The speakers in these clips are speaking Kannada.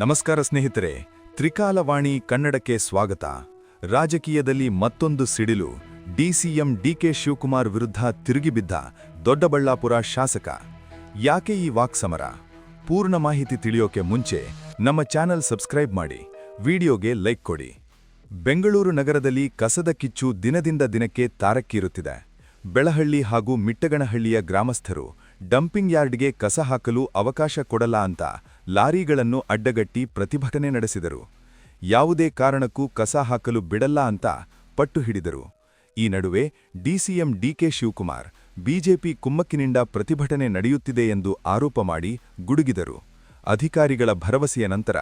ನಮಸ್ಕಾರ ಸ್ನೇಹಿತರೆ, ತ್ರಿಕಾಲವಾಣಿ ಕನ್ನಡಕ್ಕೆ ಸ್ವಾಗತ. ರಾಜಕೀಯದಲ್ಲಿ ಮತ್ತೊಂದು ಸಿಡಿಲು. ಡಿಸಿಎಂ ಡಿಕೆ ಶಿವಕುಮಾರ್ ವಿರುದ್ಧ ತಿರುಗಿಬಿದ್ದ ದೊಡ್ಡಬಳ್ಳಾಪುರ ಶಾಸಕ. ಯಾಕೆ ಈ ವಾಕ್ಸಮರ? ಪೂರ್ಣ ಮಾಹಿತಿ ತಿಳಿಯೋಕೆ ಮುಂಚೆ ನಮ್ಮ ಚಾನೆಲ್ ಸಬ್ಸ್ಕ್ರೈಬ್ ಮಾಡಿ, ವಿಡಿಯೋಗೆ ಲೈಕ್ ಕೊಡಿ. ಬೆಂಗಳೂರು ನಗರದಲ್ಲಿ ಕಸದ ಕಿಚ್ಚು ದಿನದಿಂದ ದಿನಕ್ಕೆ ತಾರಕ್ಕೇರುತ್ತಿದೆ. ಬೆಳಹಳ್ಳಿ ಹಾಗೂ ಮಿಟ್ಟಗನಹಳ್ಳಿಯ ಗ್ರಾಮಸ್ಥರು ಡಂಪಿಂಗ್ ಯಾರ್ಡ್ಗೆ ಕಸ ಹಾಕಲು ಅವಕಾಶ ಕೊಡಲ್ಲ ಅಂತ ಲಾರಿಗಳನ್ನು ಅಡ್ಡಗಟ್ಟಿ ಪ್ರತಿಭಟನೆ ನಡೆಸಿದರು. ಯಾವುದೇ ಕಾರಣಕ್ಕೂ ಕಸ ಹಾಕಲು ಬಿಡಲ್ಲ ಅಂತ ಪಟ್ಟು ಹಿಡಿದರು. ಈ ನಡುವೆ ಡಿಸಿಎಂ ಡಿಕೆ ಶಿವಕುಮಾರ್ ಬಿಜೆಪಿ ಕುಮ್ಮಕ್ಕಿನಿಂದ ಪ್ರತಿಭಟನೆ ನಡೆಯುತ್ತಿದೆ ಎಂದು ಆರೋಪ ಮಾಡಿ ಗುಡುಗಿದರು. ಅಧಿಕಾರಿಗಳ ಭರವಸೆಯ ನಂತರ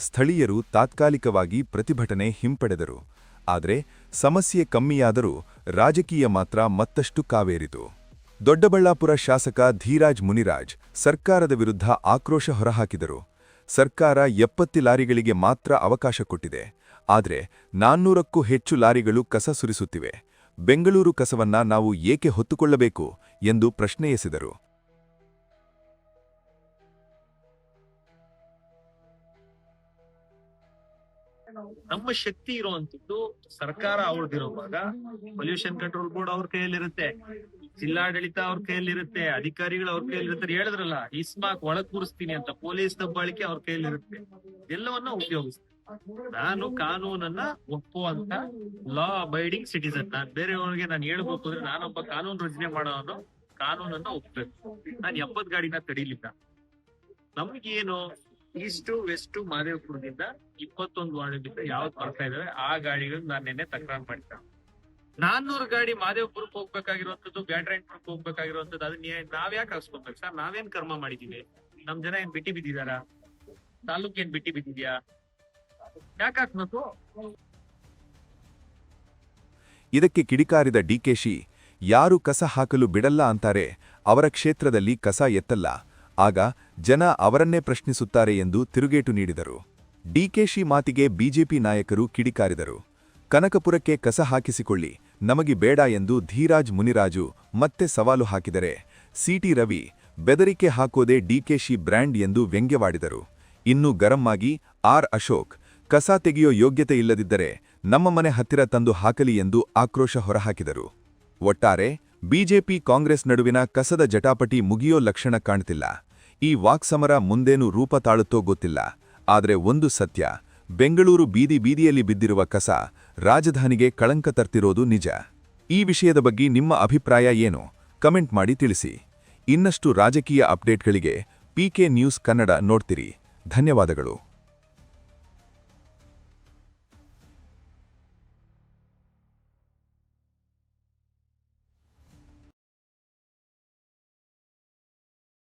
ಸ್ಥಳೀಯರು ತಾತ್ಕಾಲಿಕವಾಗಿ ಪ್ರತಿಭಟನೆ ಹಿಂಪಡೆದರು. ಆದರೆ ಸಮಸ್ಯೆ ಕಮ್ಮಿಯಾದರೂ ರಾಜಕೀಯ ಮಾತ್ರ ಮತ್ತಷ್ಟು ಕಾವೇರಿತು. ದೊಡ್ಡಬಳ್ಳಾಪುರ ಶಾಸಕ ಧೀರಾಜ್ ಮುನಿರಾಜ್ ಸರ್ಕಾರದ ವಿರುದ್ಧ ಆಕ್ರೋಶ ಹೊರಹಾಕಿದರು. ಸರ್ಕಾರ 70 ಲಾರಿಗಳಿಗೆ ಮಾತ್ರ ಅವಕಾಶ ಕೊಟ್ಟಿದೆ. ಆದರೆ 400ಕ್ಕೂ ಹೆಚ್ಚು ಲಾರಿಗಳು ಕಸ ಸುರಿಸುತ್ತಿವೆ. ಬೆಂಗಳೂರು ಕಸವನ್ನ ನಾವು ಏಕೆ ಹೊತ್ತುಕೊಳ್ಳಬೇಕು ಎಂದು ಪ್ರಶ್ನೆ ಎಸೆದರು. ನಮ್ಮ ಶಕ್ತಿ ಇರುವಂತದ್ದು ಸರ್ಕಾರ ಅವ್ರದ್ದಿರುವಾಗ ಪೊಲ್ಯೂಷನ್ ಕಂಟ್ರೋಲ್ ಬೋರ್ಡ್ ಅವ್ರ ಕೈಯಲ್ಲಿರುತ್ತೆ, ಜಿಲ್ಲಾಡಳಿತ ಅವ್ರ ಕೈಯಲ್ಲಿರುತ್ತೆ, ಅಧಿಕಾರಿಗಳು ಅವ್ರ ಕೈಯಲ್ಲಿರುತ್ತೆ. ಹೇಳಿದ್ರಲ್ಲ, ಇಸ್ಮಾಕ್ ಒಳಗ್ ಕೂರಿಸ್ತೀನಿ ಅಂತ, ಪೊಲೀಸ್ ದಬ್ಬಾಳಿಕೆ ಅವ್ರ ಕೈಯಲ್ಲಿರುತ್ತೆ. ಎಲ್ಲವನ್ನ ಉಪಯೋಗಿಸ್ತೀನಿ. ನಾನು ಕಾನೂನನ್ನ ಒಪ್ಪುವಂತ ಲಾ ಅಬೈಡಿಂಗ್ ಸಿಟಿಸನ್. ನಾನ್ ಬೇರೆಯವ್ರಿಗೆ ನಾನು ಹೇಳ್ಬೇಕು ಅಂದ್ರೆ ನಾನೊಬ್ಬ ಕಾನೂನು ರಚನೆ ಮಾಡೋನು, ಕಾನೂನನ್ನ ಒಪ್ಬೇಕು. ನಾನು 70 ಗಾಡಿನ ತಡೀಲಿಲ್ಲ. ನಮ್ಗೇನು ಈಸ್ಟ್ ವೆಸ್ಟ್ ಮಾದೇವಪುರದಿಂದ 21 ವಾರ್ಡ್ನಿಂದ ಯಾವ್ದು ಬರ್ತಾ ಇದಾವೆ ಆ ಗಾಡಿಗಳು ನಾನು ನೆನ್ನೆ ತಕರಾರು ಮಾಡಿದ್ದೆ. 400 ಗಾಡಿ ಮಾದೇವಪುರಕ್ಕೆ ಹೋಗ್ಬೇಕಾಗಿರುವಂತದ್ದು, ಬ್ಯಾಟ್ರಾಯನ್ಪುರಕ್ಕೆ ಹೋಗ್ಬೇಕಾಗಿರುವಂತದ್ದು, ಅದನ್ನ ನಾವ್ಯಾಕೆ ಹಾಕ್ಸ್ಕೊಬೇಕು ಸರ್? ನಾವೇನ್ ಕರ್ಮ ಮಾಡಿದೀವಿ? ನಮ್ ಜನ ಏನ್ ಬಿಟ್ಟಿ ಬಿದ್ದಿದಾರ? ತಾಲೂಕ್ ಏನ್ ಬಿಟ್ಟಿ ಬಿದ್ದಿದ್ಯಾ? ಯಾಕೆ ಹಾಕ್ಬೇಕು? ಇದಕ್ಕೆ ಕಿಡಿಕಾರಿದ ಡಿಕೆಶಿ, ಯಾರು ಕಸ ಹಾಕಲು ಬಿಡಲ್ಲ ಅಂತಾರೆ ಅವರ ಕ್ಷೇತ್ರದಲ್ಲಿ ಕಸ ಎತ್ತಲ್ಲ, ಆಗ ಜನ ಅವರನ್ನೇ ಪ್ರಶ್ನಿಸುತ್ತಾರೆ ಎಂದು ತಿರುಗೇಟು ನೀಡಿದರು. ಡಿಕೆಶಿ ಮಾತಿಗೆ ಬಿಜೆಪಿ ನಾಯಕರು ಕಿಡಿಕಾರಿದರು. ಕನಕಪುರಕ್ಕೆ ಕಸ ಹಾಕಿಸಿಕೊಳ್ಳಿ, ನಮಗೆ ಬೇಡ ಎಂದು ಧೀರಾಜ್ ಮುನಿರಾಜು ಮತ್ತೆ ಸವಾಲು ಹಾಕಿದರೆ, ಸಿಟಿ ರವಿ ಬೆದರಿಕೆ ಹಾಕೋದೇ ಡಿಕೆಶಿ ಬ್ರ್ಯಾಂಡ್ ಎಂದು ವ್ಯಂಗ್ಯವಾಡಿದರು. ಇನ್ನೂ ಗರಂ ಆಗಿ ಆರ್ ಅಶೋಕ್, ಕಸ ತೆಗೆಯೋ ಯೋಗ್ಯತೆ ಇಲ್ಲದಿದ್ದರೆ ನಮ್ಮ ಮನೆ ಹತ್ತಿರ ತಂದು ಹಾಕಲಿ ಎಂದು ಆಕ್ರೋಶ ಹೊರಹಾಕಿದರು. ಒಟ್ಟಾರೆ ಬಿಜೆಪಿ ಕಾಂಗ್ರೆಸ್ ನಡುವಿನ ಕಸದ ಜಟಾಪಟಿ ಮುಗಿಯೋ ಲಕ್ಷಣ ಕಾಣ್ತಿಲ್ಲ. ಈ ವಾಕ್ಸಮರ ಮುಂದೇನು ರೂಪ ತಾಳುತ್ತೋ ಗೊತ್ತಿಲ್ಲ. ಆದರೆ ಒಂದು ಸತ್ಯ, ಬೆಂಗಳೂರು ಬೀದಿ ಬೀದಿಯಲ್ಲಿ ಬಿದ್ದಿರುವ ಕಸ ರಾಜಧಾನಿಗೆ ಕಳಂಕ ತರ್ತಿರೋದು ನಿಜ. ಈ ವಿಷಯದ ಬಗ್ಗೆ ನಿಮ್ಮ ಅಭಿಪ್ರಾಯ ಏನು? ಕಮೆಂಟ್ ಮಾಡಿ ತಿಳಿಸಿ. ಇನ್ನಷ್ಟು ರಾಜಕೀಯ ಅಪ್ಡೇಟ್ಗಳಿಗೆ ಪಿಕೆ ನ್ಯೂಸ್ ಕನ್ನಡ ನೋಡ್ತಿರಿ. ಧನ್ಯವಾದಗಳು.